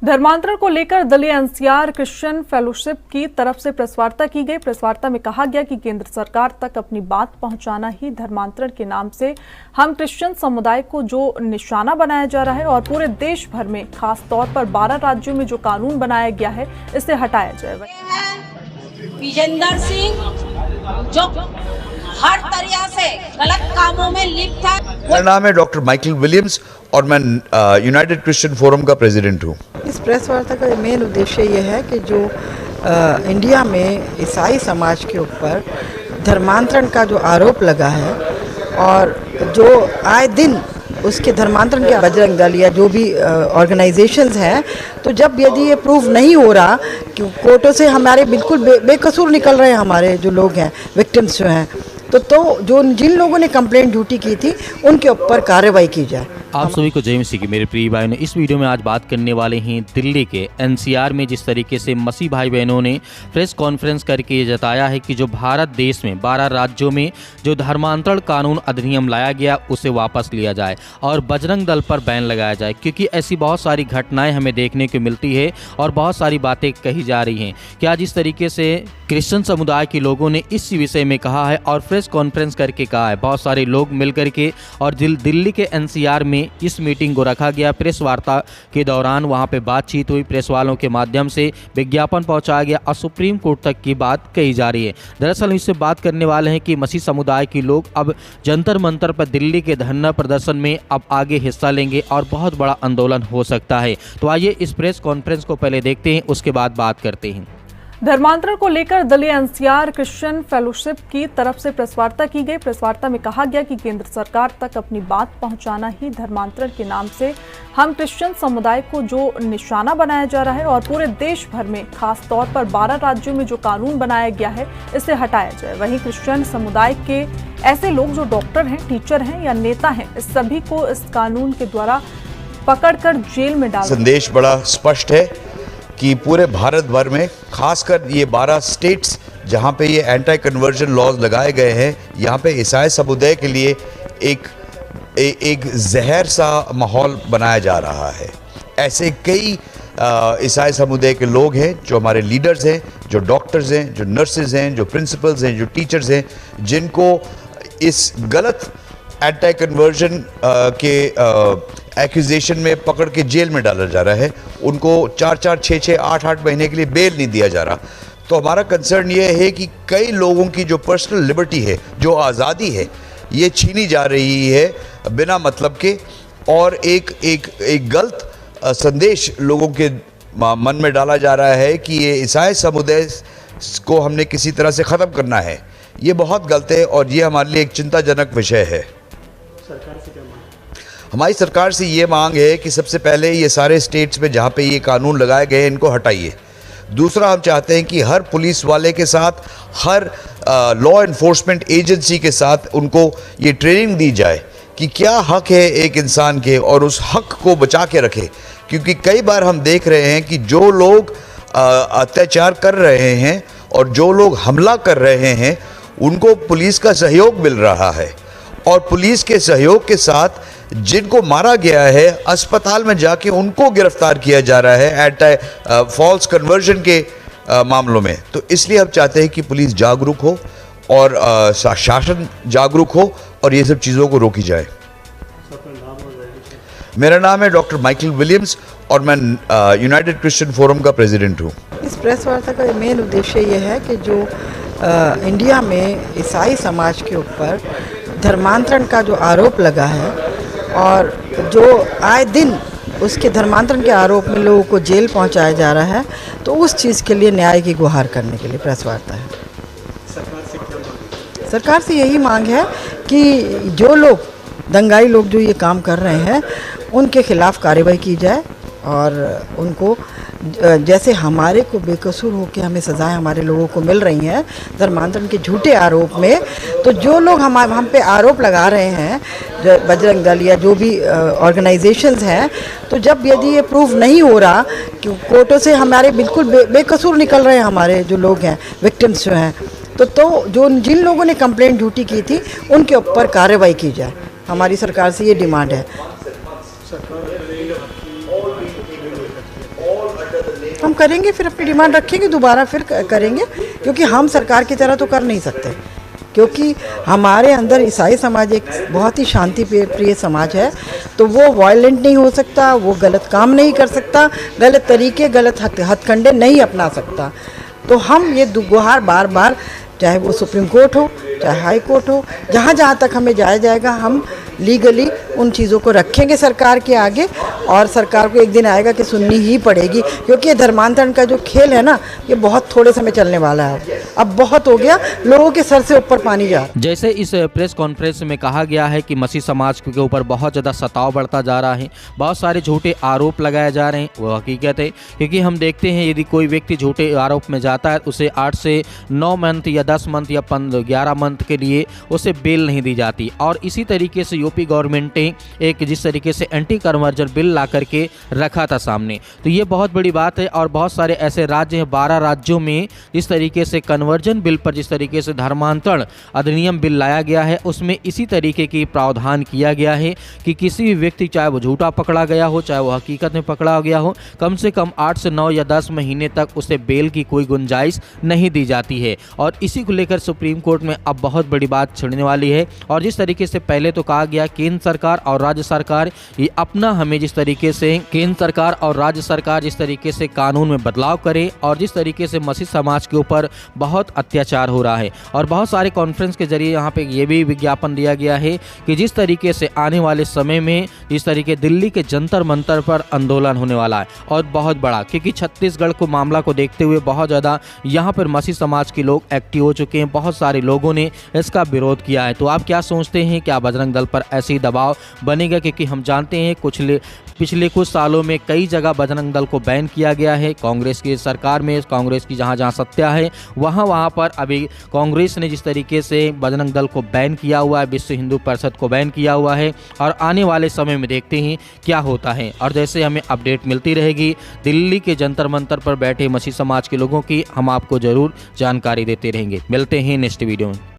धर्मांतरण को लेकर दलीय एनसीआर क्रिश्चियन फेलोशिप की तरफ से प्रेस वार्ता की गई। प्रेस वार्ता में कहा गया कि केंद्र सरकार तक अपनी बात पहुंचाना ही धर्मांतरण के नाम से हम क्रिश्चियन समुदाय को जो निशाना बनाया जा रहा है और पूरे देश भर में खास तौर पर 12 राज्यों में जो कानून बनाया गया है इसे हटाया जाए। विजेंद्र सिंह जो हर तरह से गलत कामों में लिप्त था। मेरा नाम है डॉक्टर माइकल विलियम्स और मैं यूनाइटेड क्रिश्चियन फोरम का प्रेसिडेंट हूँ। इस प्रेस वार्ता का मेन उद्देश्य ये है कि जो इंडिया में ईसाई समाज के ऊपर धर्मांतरण का जो आरोप लगा है और जो आए दिन उसके धर्मांतरण के बजरंग दल या जो भी ऑर्गेनाइजेशंस हैं, तो जब यदि ये प्रूव नहीं हो रहा कि कोर्टों से हमारे बिल्कुल बेकसूर निकल रहे हैं हमारे जो लोग हैं, विक्टिम्स जो हैं, तो जो जिन लोगों ने कंप्लेंट झूठी की थी उनके ऊपर कार्रवाई की जाए। आप सभी को जय मसीह की मेरे प्रिय भाइयों ने इस वीडियो में आज बात करने वाले हैं दिल्ली के एनसीआर में जिस तरीके से मसीह भाई बहनों ने प्रेस कॉन्फ्रेंस करके ये जताया है कि जो भारत देश में 12 राज्यों में जो धर्मांतरण कानून अधिनियम लाया गया उसे वापस लिया जाए और बजरंग दल पर बैन लगाया जाए, क्योंकि ऐसी बहुत सारी घटनाएं हमें देखने को मिलती है और बहुत सारी बातें कही जा रही हैं। क्या जिस तरीके से क्रिश्चियन समुदाय के लोगों ने इस विषय में कहा है और प्रेस कॉन्फ्रेंस करके कहा है, बहुत सारे लोग मिल करके और दिल्ली के एनसीआर में इस मीटिंग को रखा गया। प्रेस वार्ता के दौरान वहां पे बातचीत हुई, प्रेस वालों के माध्यम से विज्ञापन पहुंचाया गया और सुप्रीम कोर्ट तक की बात कही जा रही है। दरअसल इससे बात करने वाले हैं कि मसीह समुदाय के लोग अब जंतर मंतर पर दिल्ली के धरना प्रदर्शन में अब आगे हिस्सा लेंगे और बहुत बड़ा आंदोलन हो सकता है। तो आइए इस प्रेस कॉन्फ्रेंस को पहले देखते हैं, उसके बाद बात करते हैं। धर्मांतरण को लेकर दलीय एनसीआर क्रिश्चियन फेलोशिप की तरफ से प्रेस वार्ता की गई। प्रेस वार्ता में कहा गया कि केंद्र सरकार तक अपनी बात पहुंचाना ही धर्मांतरण के नाम से हम क्रिश्चियन समुदाय को जो निशाना बनाया जा रहा है और पूरे देश भर में खास तौर पर 12 राज्यों में जो कानून बनाया गया है इसे हटाया जाए। वहीं क्रिश्चियन समुदाय के ऐसे लोग जो डॉक्टर हैं, टीचर हैं या नेता हैं, इस सभी को इस कानून के द्वारा पकड़कर जेल में डाल। संदेश बड़ा स्पष्ट है कि पूरे भारत भर में खासकर ये 12 स्टेट्स जहाँ पे ये एंटी कन्वर्जन लॉज लगाए गए हैं, यहाँ पे ईसाई समुदाय के लिए एक जहर सा माहौल बनाया जा रहा है। ऐसे कई ईसाई समुदाय के लोग हैं जो हमारे लीडर्स हैं, जो डॉक्टर्स हैं, जो नर्सेज हैं, जो प्रिंसिपल्स हैं, जो टीचर्स हैं, जिनको इस गलत एंटी कन्वर्जन के एक्यूजेशन में पकड़ के जेल में डाला जा रहा है। उनको 4-4, 6-6, 8-8 महीने के लिए बेल नहीं दिया जा रहा। तो हमारा कंसर्न ये है कि कई लोगों की जो पर्सनल लिबर्टी है, जो आज़ादी है, ये छीनी जा रही है बिना मतलब के, और एक गलत संदेश लोगों के मन में डाला जा रहा है कि ये ईसाई समुदाय को हमने किसी तरह से ख़त्म करना है। ये बहुत गलत है और ये हमारे लिए एक चिंताजनक विषय है। हमारी सरकार से ये मांग है कि सबसे पहले ये सारे स्टेट्स में जहाँ पे ये कानून लगाए गए हैं इनको हटाइए। दूसरा, हम चाहते हैं कि हर पुलिस वाले के साथ, हर लॉ एनफोर्समेंट एजेंसी के साथ उनको ये ट्रेनिंग दी जाए कि क्या हक है एक इंसान के और उस हक को बचा के रखे। क्योंकि कई बार हम देख रहे हैं कि जो लोग अत्याचार कर रहे हैं और जो लोग हमला कर रहे हैं उनको पुलिस का सहयोग मिल रहा है, और पुलिस के सहयोग के साथ जिनको मारा गया है अस्पताल में जाके उनको गिरफ्तार किया जा रहा है एंटी फॉल्स कन्वर्जन के मामलों में। तो इसलिए हम चाहते हैं कि पुलिस जागरूक हो और शासन जागरूक हो और ये सब चीज़ों को रोकी जाए। मेरा नाम है डॉक्टर माइकल विलियम्स और मैं यूनाइटेड क्रिश्चियन फोरम का प्रेसिडेंट हूँ। इस प्रेस वार्ता का मेन उद्देश्य ये है कि जो इंडिया में ईसाई समाज के ऊपर धर्मांतरण का जो आरोप लगा है और जो आए दिन उसके धर्मांतरण के आरोप में लोगों को जेल पहुंचाया जा रहा है, तो उस चीज़ के लिए न्याय की गुहार करने के लिए प्रेस वार्ता है। सरकार से यही मांग है कि जो लोग दंगाई लोग जो ये काम कर रहे हैं उनके खिलाफ कार्रवाई की जाए और उनको जैसे हमारे को बेकसूर होकर हमें सज़ाएं हमारे लोगों को मिल रही हैं धर्मांतरण के झूठे आरोप में, तो जो लोग हम पे आरोप लगा रहे हैं, बजरंग दल या जो भी ऑर्गेनाइजेशंस हैं, तो जब यदि ये प्रूव नहीं हो रहा कि कोर्टों से हमारे बिल्कुल बेकसूर निकल रहे हैं हमारे जो लोग हैं, विक्टिम्स जो हैं, तो जो जिन लोगों ने कंप्लेंट झूठी की थी उनके ऊपर कार्रवाई की जाए। हमारी सरकार से ये डिमांड है। हम करेंगे, फिर अपनी डिमांड रखेंगे, दोबारा फिर करेंगे, क्योंकि हम सरकार की तरह तो कर नहीं सकते, क्योंकि हमारे अंदर ईसाई समाज एक बहुत ही शांति प्रिय समाज है, तो वो वायलेंट नहीं हो सकता, वो गलत काम नहीं कर सकता, गलत तरीके, गलत हथकंडे नहीं अपना सकता। तो हम ये गुहार बार बार, चाहे वो सुप्रीम कोर्ट हो, चाहे हाई कोर्ट हो, जहाँ जहाँ तक हमें जाया जाएगा, हम लीगली उन चीज़ों को रखेंगे सरकार के आगे, और सरकार को एक दिन आएगा कि सुननी ही पड़ेगी, क्योंकि ये धर्मांतरण का जो खेल है ना, ये बहुत थोड़े समय चलने वाला है। अब बहुत हो गया, लोगों के सर से ऊपर पानी जा रहा है। जैसे इस प्रेस कॉन्फ्रेंस में कहा गया है कि मसीह समाज के ऊपर बहुत ज़्यादा सताव बढ़ता जा रहा है, बहुत सारे झूठे आरोप लगाए जा रहे हैं, वो हकीकत है, क्योंकि हम देखते हैं यदि कोई व्यक्ति झूठे आरोप में जाता है, उसे 8 से 9 मंथ या 10 मंथ या 11 मंथ के लिए उसे बेल नहीं दी जाती। और इसी तरीके से यूपी गवर्नमेंट ने एक जिस तरीके से एंटी कन्वर्जन बिल ला करके रखा था सामने, तो ये बहुत बड़ी बात है। और बहुत सारे ऐसे राज्य हैं, 12 राज्यों में जिस तरीके से कन्वर्जन बिल पर, जिस तरीके से धर्मांतरण अधिनियम बिल लाया गया है, उसमें इसी तरीके की प्रावधान किया गया है कि किसी भी व्यक्ति, चाहे वो झूठा पकड़ा गया हो, चाहे वो हकीकत में पकड़ा गया हो, कम से कम 8 से 9 या 10 महीने तक उसे बेल की कोई गुंजाइश नहीं दी जाती है। और इसी को लेकर सुप्रीम कोर्ट में अब बहुत बड़ी बात छिड़ने वाली है। और जिस तरीके से पहले तो कहा गया केंद्र सरकार और राज्य सरकार ये अपना, हमें जिस तरीके से केंद्र सरकार और राज्य सरकार जिस तरीके से कानून में बदलाव करे, और जिस तरीके से मसीह समाज के ऊपर बहुत अत्याचार हो रहा है। और बहुत सारे कॉन्फ्रेंस के जरिए यहाँ पे ये भी विज्ञापन दिया गया है कि जिस तरीके से आने वाले समय में जिस तरीके दिल्ली के जंतर मंतर पर आंदोलन होने वाला है, और बहुत बड़ा, क्योंकि छत्तीसगढ़ को मामला को देखते हुए बहुत ज़्यादा यहाँ पर मसीह समाज के लोग एक्टिव हो चुके हैं, बहुत सारे लोगों ने इसका विरोध किया है। तो आप क्या सोचते हैं, क्या बजरंग दल पर ऐसे ही दबाव बनेगा? क्योंकि हम जानते हैं पिछले कुछ सालों में कई जगह बजरंग दल को बैन किया गया है। कांग्रेस की सरकार में, कांग्रेस की जहां सत्ता है, वहां पर अभी कांग्रेस ने जिस तरीके से बजरंग दल को बैन किया हुआ है, विश्व हिंदू परिषद को बैन किया हुआ है, और आने वाले समय में देखते हैं क्या होता है। और जैसे हमें अपडेट मिलती रहेगी दिल्ली के जंतर मंतर पर बैठे मसीह समाज के लोगों की, हम आपको जरूर जानकारी देते रहेंगे। मिलते हैं नेक्स्ट वीडियो में।